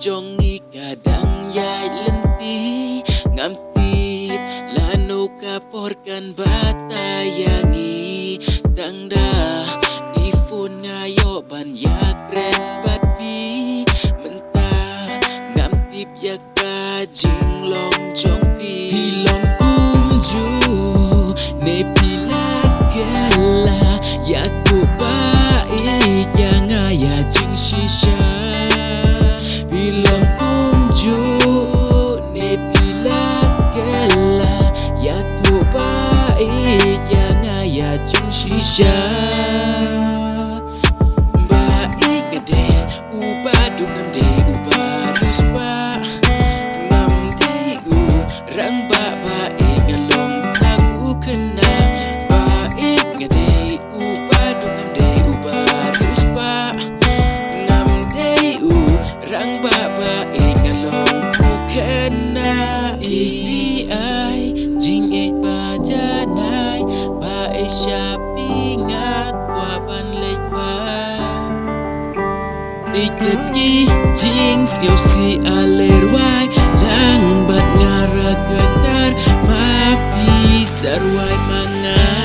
Jongi kadang yai lenti ngam tip lano kaporkan batayangi tangda ifun ngayo ban yak ren bat pi mentah ngam tip yak kajing long jong pi pilong kumju ne pilak gela ya tu bai yang ya jing shisha bilang kumju ne pilak gela ya tu bai yang ya jing shisha baik gede ubadu ngam de ubadu spa ngam de rang ba baik ngalong aku kena baik gede ubadu ngam de ubadu spa ngam de rang ba baik ngalong aku kena ai jing et ba janai baik shopping akwa ban lek ba iklet ki jeans ngau si alerwai lang bat ngara katar mapi sarwai mangan